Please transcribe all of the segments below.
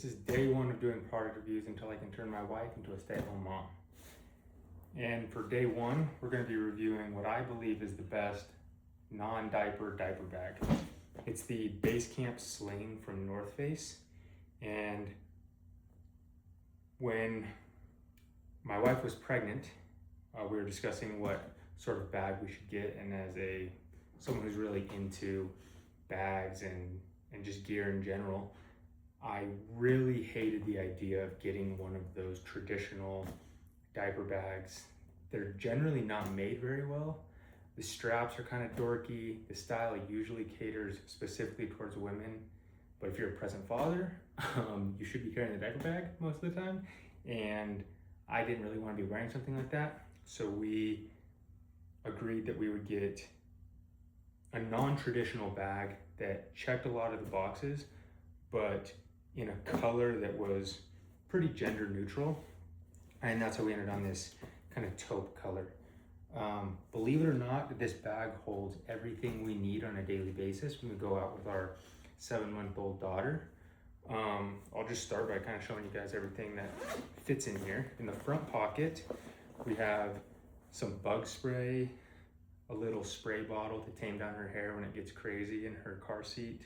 This is day one of doing product reviews until I can turn my wife into a stay-at-home mom. And for day one, we're going to be reviewing what I believe is the best non-diaper diaper bag. It's the Basecamp Sling from Northface. And when my wife was pregnant, we were discussing what sort of bag we should get. And as someone who's really into bags and just gear in general, I really hated the idea of getting one of those traditional diaper bags. They're generally not made very well. The straps are kind of dorky. The style usually caters specifically towards women. But if you're a present father, you should be carrying the diaper bag most of the time. And I didn't really want to be wearing something like that. So we agreed that we would get a non-traditional bag that checked a lot of the boxes, but in a color that was pretty gender neutral. And that's how we ended on this kind of taupe color. Believe it or not, this bag holds everything we need on a daily basis when we go out with our 7-month-old daughter. I'll just start by kind of showing you guys everything that fits in here. In the front pocket, we have some bug spray, a little spray bottle to tame down her hair when it gets crazy in her car seat.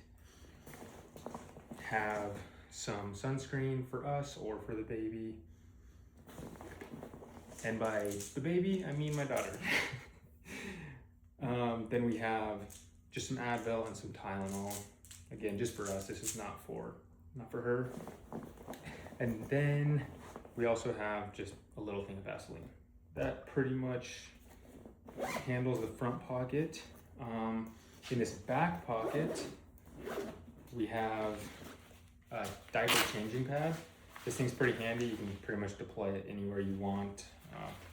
Have some sunscreen for us or for the baby. And by the baby, I mean my daughter. Then we have just some Advil and some Tylenol. Again, just for us. This is not for her. And then we also have just a little thing of Vaseline. That pretty much handles the front pocket. In this back pocket, we have a diaper changing pad. This thing's pretty handy. You can pretty much deploy it anywhere you want.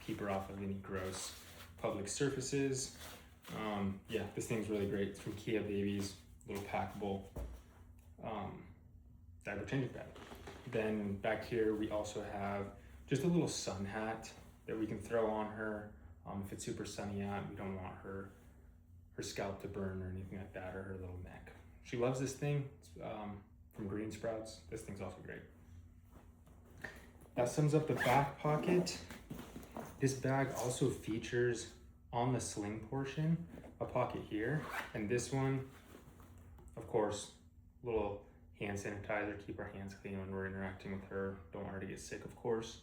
Keep her off of any gross public surfaces. Yeah, this thing's really great. It's from Kia Babies, little packable diaper changing pad. Then back here, we also have just a little sun hat that we can throw on her. If it's super sunny out, we don't want her scalp to burn or anything like that, or her little neck. She loves this thing. It's from Green Sprouts. This thing's also great. That sums up the back pocket. This bag also features on the sling portion a pocket here, and this one, of course, little hand sanitizer, keep our hands clean when we're interacting with her. Don't want her to get sick, of course.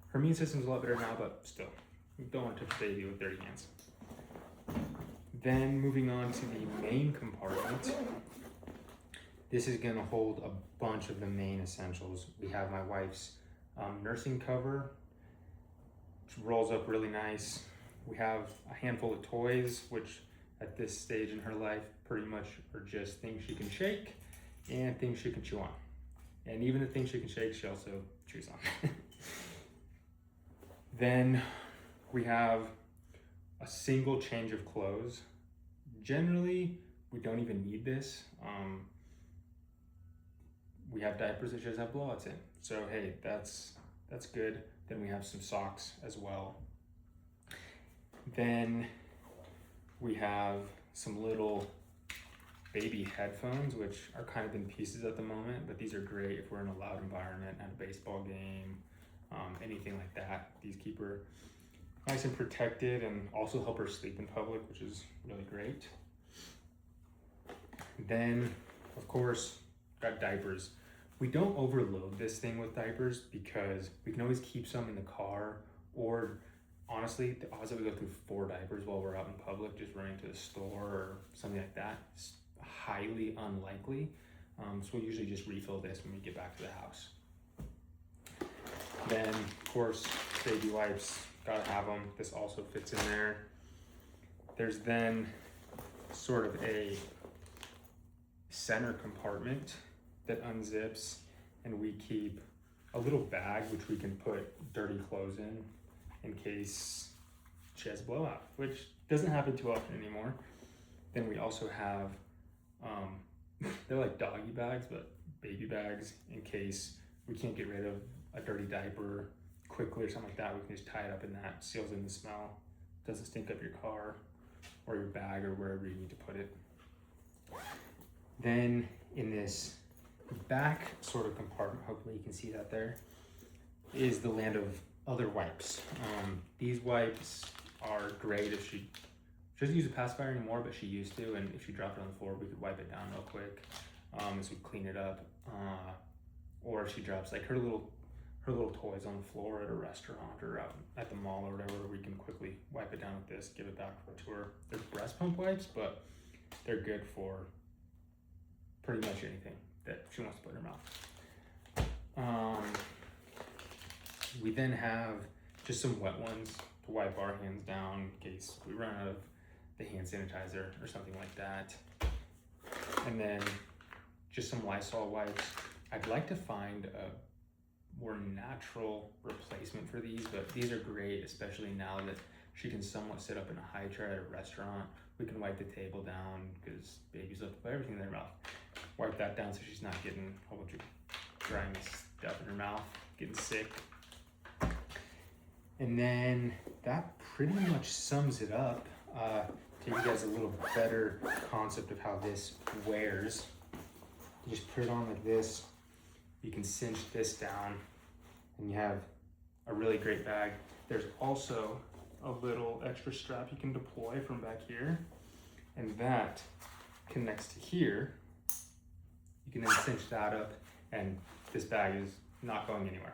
Her immune system's a lot better now, but still, we don't want to touch the baby with dirty hands. Then moving on to the main compartment. This is gonna hold a bunch of the main essentials. We have my wife's nursing cover, which rolls up really nice. We have a handful of toys, which at this stage in her life pretty much are just things she can shake and things she can chew on. And even the things she can shake, she also chews on. Then we have a single change of clothes. Generally, we don't even need this. We have diapers that just have blowouts in. So hey, that's good. Then we have some socks as well. Then we have some little baby headphones, which are kind of in pieces at the moment, but these are great if we're in a loud environment, at a baseball game, anything like that. These keep her nice and protected and also help her sleep in public, which is really great. Then, of course, got diapers. We don't overload this thing with diapers because we can always keep some in the car, or honestly, the odds that we go through 4 diapers while we're out in public, just running to the store or something like that, is highly unlikely. So we'll usually just refill this when we get back to the house. Then, of course, baby wipes, gotta have them. This also fits in there. There's then sort of a center compartment that unzips, and we keep a little bag which we can put dirty clothes in case she has a blowout, which doesn't happen too often anymore. Then we also have, they're like doggy bags, but baby bags in case we can't get rid of a dirty diaper quickly or something like that. We can just tie it up in that, seals in the smell, doesn't stink up your car or your bag or wherever you need to put it. Then in this The back sort of compartment, hopefully you can see that there, is the land of other wipes. These wipes are great if she doesn't use a pacifier anymore, but she used to, and if she dropped it on the floor, we could wipe it down real quick as we clean it up. Or if she drops like her little toys on the floor at a restaurant or out at the mall or whatever, we can quickly wipe it down with this, give it back to her. They're breast pump wipes, but they're good for pretty much anything that she wants to put in her mouth. We then have just some wet ones to wipe our hands down in case we run out of the hand sanitizer or something like that. And then just some Lysol wipes. I'd like to find a more natural replacement for these, but these are great, especially now that she can somewhat sit up in a high chair at a restaurant. We can wipe the table down because babies love to put everything in their mouth. Wipe that down so she's not getting a whole bunch of grimy stuff in her mouth, getting sick. And then that pretty much sums it up. To give you guys a little better concept of how this wears. You just put it on like this. You can cinch this down and you have a really great bag. There's also a little extra strap you can deploy from back here, and that connects to here. You can then cinch that up and this bag is not going anywhere.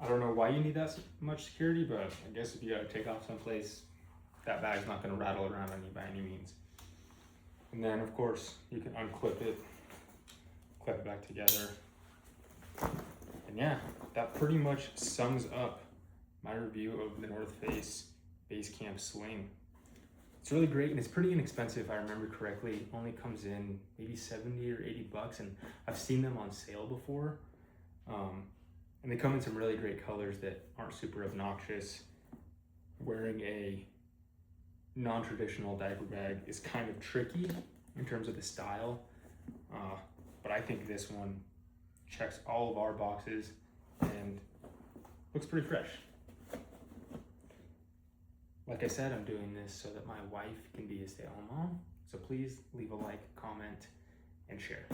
I don't know why you need that much security, but I guess if you gotta take off someplace, that bag's not gonna rattle around on you by any means. And then of course, you can unclip it, clip it back together. And yeah, that pretty much sums up my review of the Northface Basecamp Sling. It's really great and it's pretty inexpensive if I remember correctly. It only comes in maybe 70 or 80 bucks, and I've seen them on sale before. And they come in some really great colors that aren't super obnoxious. Wearing a non-traditional diaper bag is kind of tricky in terms of the style, but I think this one checks all of our boxes and looks pretty fresh. Like I said, I'm doing this so that my wife can be a stay-at-home mom, so please leave a like, comment, and share.